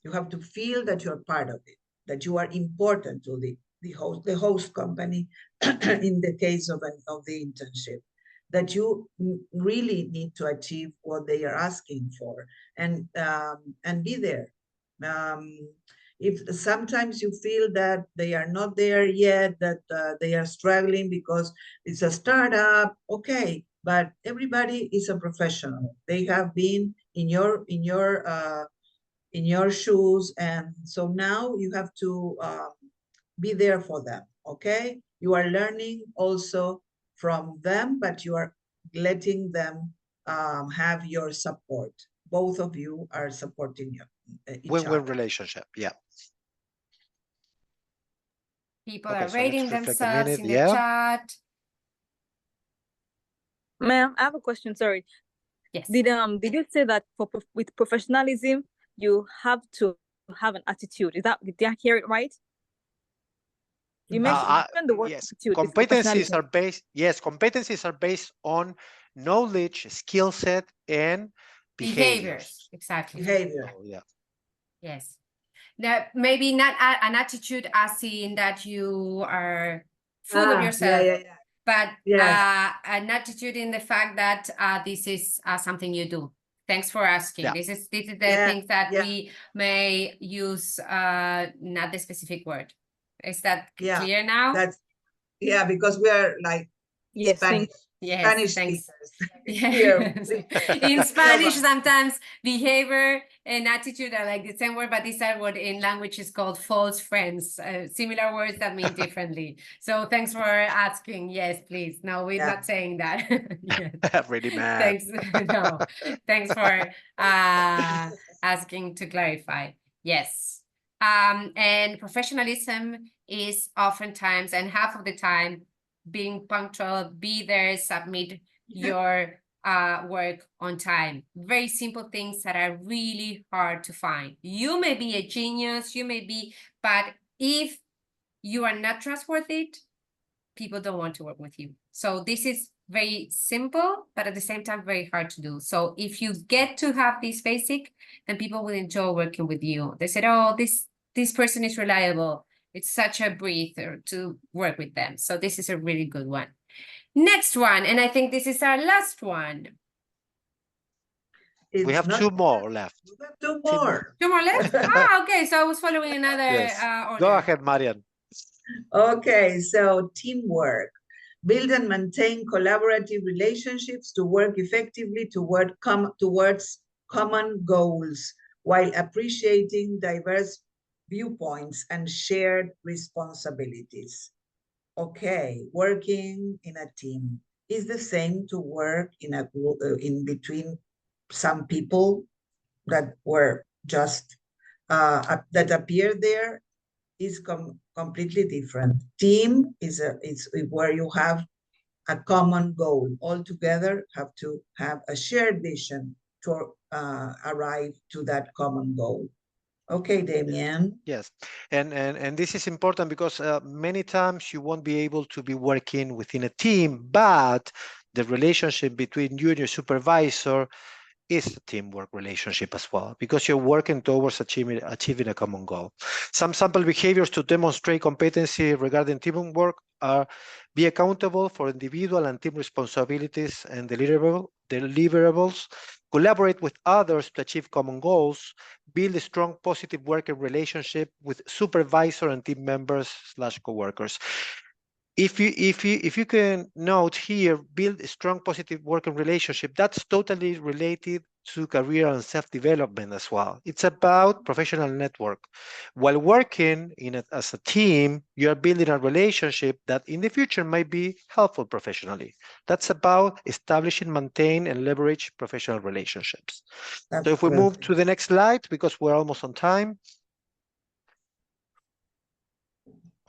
You have to feel that you're part of it, that you are important to the host company in the case of the internship, that you really need to achieve what they are asking for and be there. If sometimes you feel that they are not there yet, that they are struggling because it's a startup, okay, but everybody is a professional. They have been in your shoes, and so now you have to be there for them, okay? You are learning also from them, but you are letting them have your support. Both of you are supporting each Win-win other. relationship, yeah. People Okay, are so rating let's reflect a themselves minute, in the yeah. chat. Ma'am, I have a question, sorry. Yes. Did you say that with professionalism, you have to have an attitude? Did I hear it right? You mentioned the word yes, attitude. competencies are based. Yes, competencies are based on knowledge, skill set, and behaviors. Exactly. Behavior. So, yeah. Yes. Now, maybe not an attitude as in that you are full of yourself, but Yes. an attitude in the fact that this is something you do. Thanks for asking. Yeah. This is the things that we may use, not the specific word. Is that clear now? That's because we are like Spanish. Yes, Spanish thanks. speakers. In Spanish, sometimes behavior and attitude are like the same word, but these are what in language is called false friends, similar words that mean differently. So thanks for asking. Yes, please. No, we're not saying that. Yes. Really mad. Thanks. No, thanks for asking to clarify. Yes. And professionalism is oftentimes, and half of the time, being punctual, be there, submit your work on time. Very simple things that are really hard to find. You may be a genius, but if you are not trustworthy, people don't want to work with you. So this is very simple, but at the same time, very hard to do. So if you get to have this basic, then people will enjoy working with you. They said, oh, this person is reliable. It's such a breather to work with them. So this is a really good one. Next one, and I think this is our last one. We have two more left. We have two more. Two more left? Okay. So I was following another order. Go ahead, Marian. Okay, so teamwork. Build and maintain collaborative relationships to work effectively towards common goals while appreciating diverse viewpoints and shared responsibilities. Okay, working in a team is the same to work in a group in between some people that were just that appear there is completely different. Team is where you have a common goal. All together have to have a shared vision to arrive to that common goal. Okay, Damian. Yes, and this is important because many times you won't be able to be working within a team, but the relationship between you and your supervisor is a teamwork relationship as well, because you're working towards achieving a common goal. Some sample behaviors to demonstrate competency regarding teamwork are: be accountable for individual and team responsibilities and deliverables, collaborate with others to achieve common goals, build a strong positive working relationship with supervisor and team members / coworkers. If you can note here, build a strong positive working relationship, that's totally related to career and self-development as well. It's about professional network. While working as a team, you're building a relationship that in the future might be helpful professionally. That's about establishing, maintain, and leverage professional relationships. So if we move to the next slide, because we're almost on time.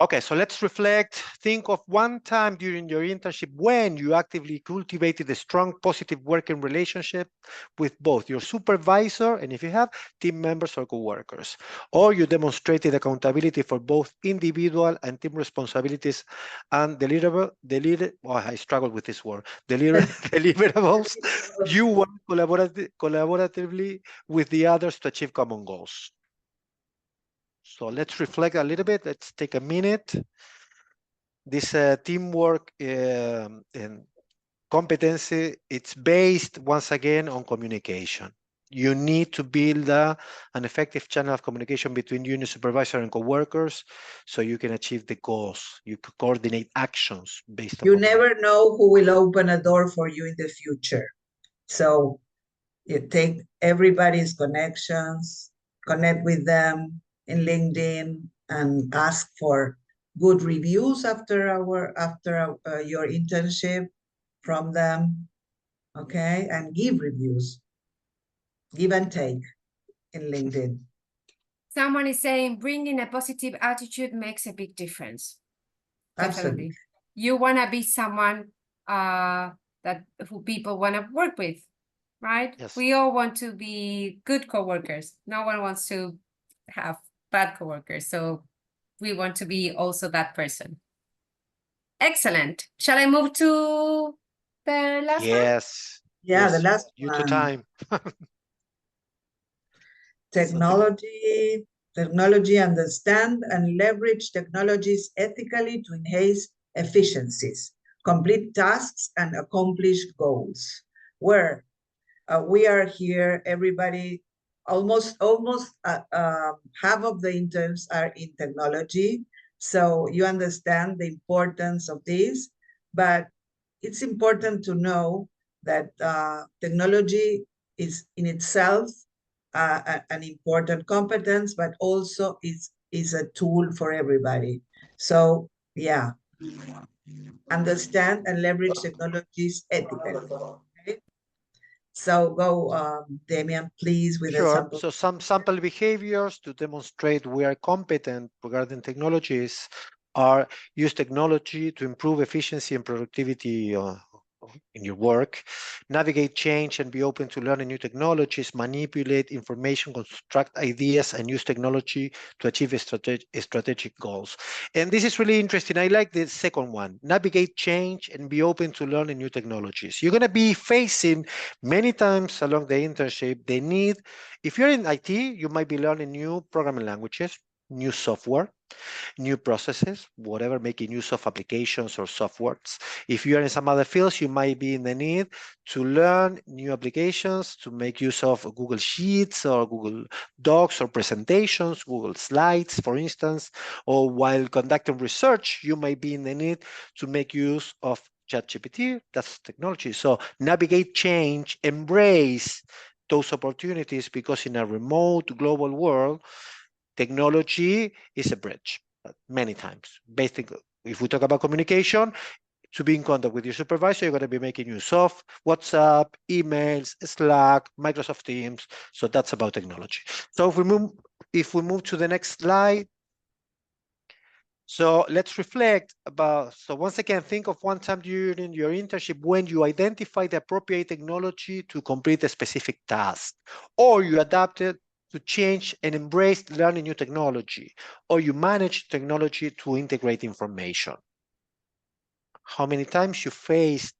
Okay, so let's reflect. Think of one time during your internship when you actively cultivated a strong, positive working relationship with both your supervisor and, if you have, team members or coworkers, or you demonstrated accountability for both individual and team responsibilities and I struggle with this word, deliverables. You work collaboratively with the others to achieve common goals. So let's reflect a little bit. Let's take a minute. This teamwork and competency, it's based once again on communication. You need to build an effective channel of communication between you and your supervisor and coworkers so you can achieve the goals. You can coordinate actions based on. You never know who will open a door for you in the future. So you take everybody's connections, connect with them in LinkedIn, and ask for good reviews after your internship from them, okay? And give reviews, give and take in LinkedIn. Someone is saying bringing a positive attitude makes a big difference. Absolutely. Definitely. You want to be someone who people want to work with, right? Yes. We all want to be good coworkers. No one wants to have bad coworkers. So we want to be also that person. Excellent. Shall I move to the last one? Yes. Yeah, yes. the last Due one. to time. Technology, understand and leverage technologies ethically to enhance efficiencies, complete tasks, and accomplish goals. Where we are here, everybody, almost half of the interns are in technology. So you understand the importance of this, but it's important to know that technology is in itself an important competence, but also is a tool for everybody. So yeah, understand and leverage technologies ethically. Okay? So go, Damian, please, with a Sure. sample. So some sample behaviors to demonstrate we are competent regarding technologies are use technology to improve efficiency and productivity in your work, navigate change and be open to learning new technologies, manipulate information, construct ideas, and use technology to achieve strategic goals. And this is really interesting. I like the second one, navigate change and be open to learning new technologies. You're going to be facing many times along the internship the need, if you're in IT, you might be learning new programming languages, new software, new processes, whatever, making use of applications or softwares. If you are in some other fields, you might be in the need to learn new applications, to make use of Google Sheets or Google Docs or presentations, Google Slides, for instance, or while conducting research, you might be in the need to make use of ChatGPT, that's technology. So navigate change, embrace those opportunities, because in a remote global world, technology is a bridge many times. Basically, if we talk about communication, to be in contact with your supervisor, you're going to be making use of WhatsApp, emails, Slack, Microsoft Teams. So that's about technology. So if we move to the next slide. So let's reflect about, so once again, think of one time during your internship when you identified the appropriate technology to complete a specific task, or you adapted to change and embrace learning new technology, or you manage technology to integrate information. How many times you faced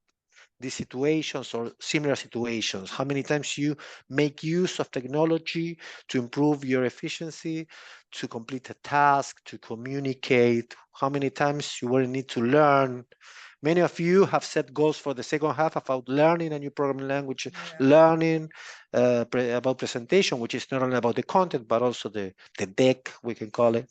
these situations or similar situations? How many times you make use of technology to improve your efficiency, to complete a task, to communicate? How many times you will need to learn? Many of you have set goals for the second half about learning a new programming language, learning about presentation, which is not only about the content, but also the deck, we can call it.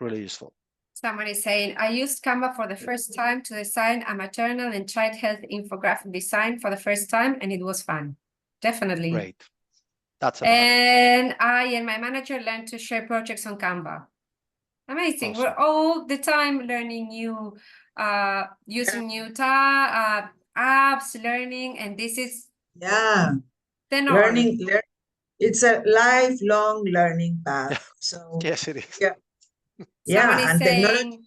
Really useful. Someone is saying, I used Canva for the first time to design a maternal and child health infographic design for the first time, and it was fun. Definitely. Great. That's about and I and my manager learned to share projects on Canva. Amazing. Awesome. We're all the time learning new, using new apps, learning, and this is the norm. Learning. It's a lifelong learning path. So yes, it is. Yeah. Someone Yeah, is and technology. saying,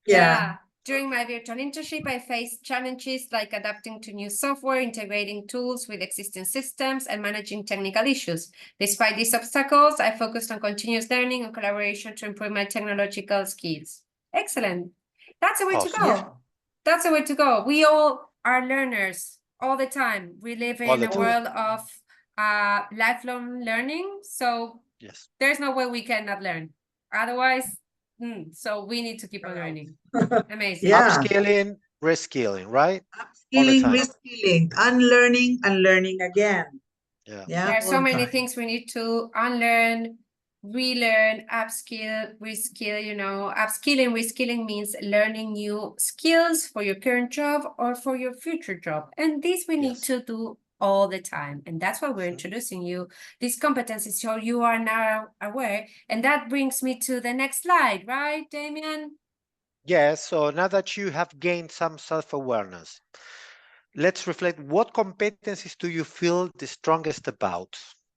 Yeah. during my virtual internship, I faced challenges like adapting to new software, integrating tools with existing systems, and managing technical issues. Despite these obstacles, I focused on continuous learning and collaboration to improve my technological skills. Excellent. That's the way to Awesome. go. Yeah. That's the way to go. We all are learners all the time. We live All in the a time. world of lifelong learning. So Yes. there's no way we cannot learn. Otherwise, so we need to keep on learning. Amazing. Yeah. Upskilling, reskilling, right? All the Upskilling, time. reskilling, unlearning, and learning again. Yeah. Yeah. There are all so the many time. things we need to unlearn, relearn, upskill, reskill, upskilling, reskilling means learning new skills for your current job or for your future job. And this we need Yes. to do all the time. And that's why we're introducing you these competencies so you are now aware. And that brings me to the next slide, right, Damian? Yes. So now that you have gained some self-awareness, let's reflect, what competencies do you feel the strongest about?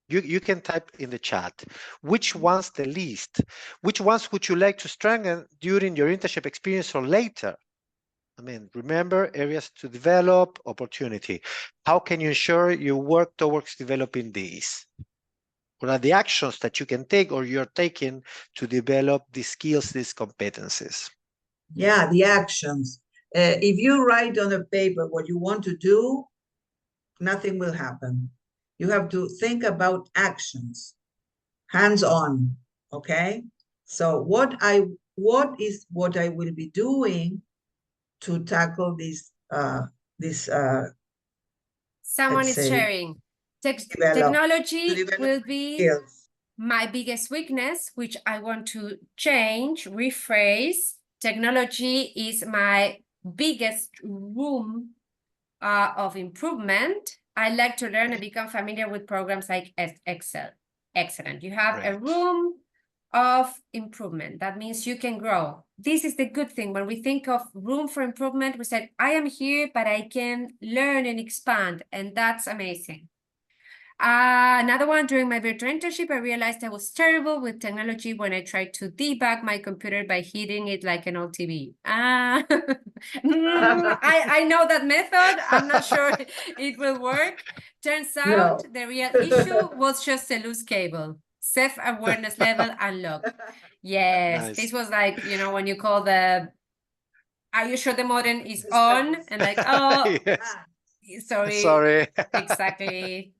You can type in the chat. Which ones the least? Which ones would you like to strengthen during your internship experience or later? I mean, remember, areas to develop, opportunity. How can you ensure you work towards developing these? What are the actions that you can take or you're taking to develop these skills, these competencies? Yeah, the actions. If you write on a paper what you want to do, nothing will happen. You have to think about actions, hands-on, okay? So what is what I will be doing to tackle this Someone let's is say, sharing. develop Technology will be skills. my biggest weakness, which I want to change, rephrase. Technology is my biggest room of improvement. I like to learn and become familiar with programs like Excel. Excellent. You have a Great. room of improvement. That means you can grow. This is the good thing. When we think of room for improvement, we said, I am here, but I can learn and expand. And that's amazing. Another one, during my virtual internship, I realized I was terrible with technology when I tried to debug my computer by hitting it like an old TV. I know that method. I'm not sure it will work. Turns out the real issue was just a loose cable. Self-awareness level unlocked. Yes, Nice. this was like, when you call are you sure the modem is on? And like, oh, Yes. sorry. Exactly.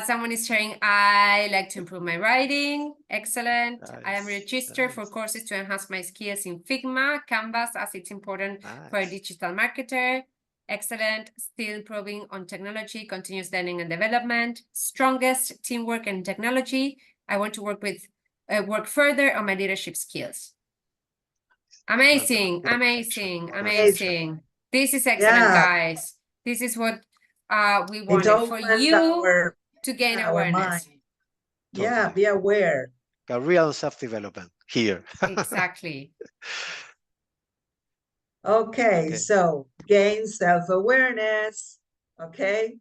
Someone is sharing, I like to improve my writing. Excellent. I am Nice, registered for nice. courses to enhance my skills in Figma, Canvas, as it's important for a Nice. digital marketer. Excellent. Still improving on technology, continuous learning and development. Strongest teamwork and technology. I want to work further on my leadership skills. Amazing, Well done. amazing, Perfect. amazing. This is excellent, guys. This is what we wanted for you to gain awareness. Mind. Yeah, be aware. Career and self-development here. Exactly. Okay, so gain self-awareness, okay?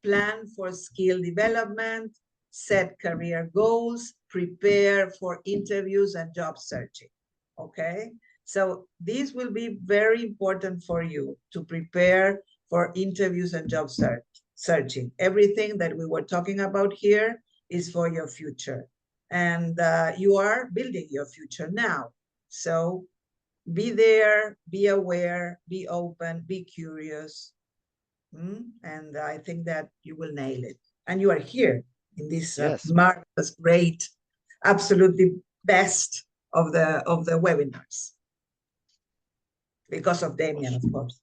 Plan for skill development, set career goals, prepare for interviews and job searching, okay? So this will be very important for you to prepare for interviews and job searching. Everything that we were talking about here is for your future. And you are building your future now. So be there, be aware, be open, be curious. And I think that you will nail it. And you are here in this marvelous, great, absolutely best of the webinars. Because of Damian, of course.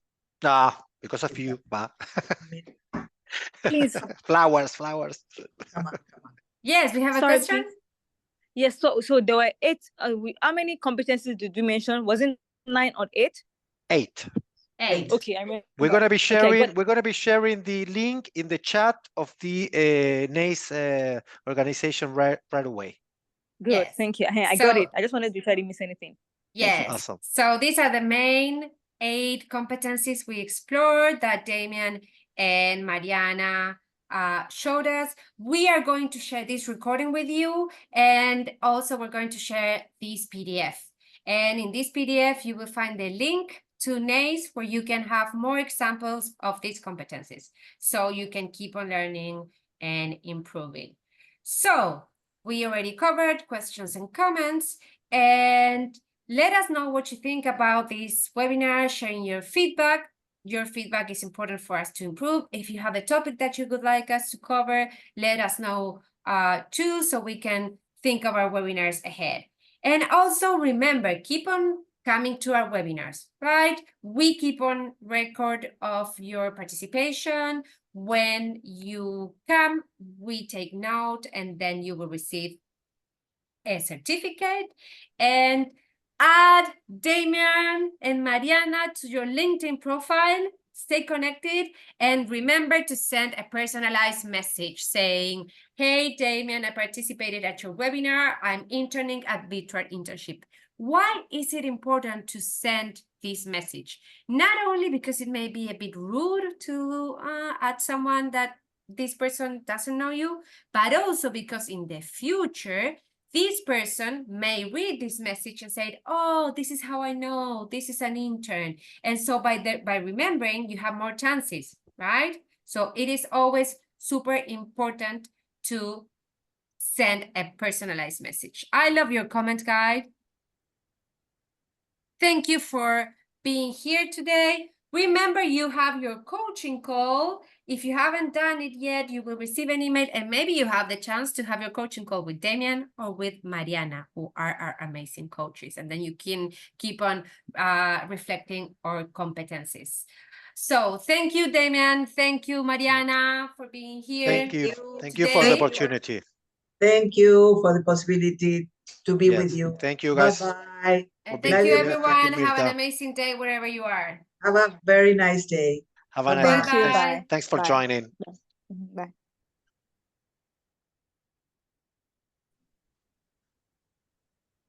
Because of you, but Please. flowers. Come on. Yes, we have a Sorry, question. please. Yes, so there were 8. How many competencies did you mention? Was it 9 or 8? 8. 8. Okay, I mean, we're gonna be sharing. Okay, we're gonna be sharing the link in the chat of the NACE organization right away. Good, Yes. thank you. I got it. I just wanted to try to miss anything. Yes. Awesome. So these are the main 8 competencies we explored that Damian and Mariana showed us. We are going to share this recording with you, and also we're going to share this PDF. And in this PDF, you will find the link to NACE where you can have more examples of these competencies. So you can keep on learning and improving. So we already covered questions and comments, and let us know what you think about this webinar, sharing your feedback. Your feedback is important for us to improve. If you have a topic that you would like us to cover, let us know too, so we can think of our webinars ahead. And also remember, keep on coming to our webinars, right? We keep on record of your participation. When you come, we take note, and then you will receive a certificate. And add Damian and Mariana to your LinkedIn profile. Stay connected, and remember to send a personalized message saying, hey, Damian, I participated at your webinar. I'm interning at Virtual Internship. Why is it important to send this message? Not only because it may be a bit rude to add someone that this person doesn't know you, but also because in the future, this person may read this message and say, oh, this is how I know this is an intern. And so by remembering, you have more chances, right? So it is always super important to send a personalized message. I love your comment, guide. Thank you for being here today. Remember, you have your coaching call. If you haven't done it yet, you will receive an email, and maybe you have the chance to have your coaching call with Damian or with Mariana, who are our amazing coaches. And then you can keep on reflecting our competencies. So thank you, Damian. Thank you, Mariana, for being here. Thank you. Thank you for the opportunity. Thank you for the possibility to be with you. Thank you, guys. Bye-bye. And thank you, everyone. Have an amazing day wherever you are. Have a very nice day. Have a nice day. Bye. Thanks for joining. Bye.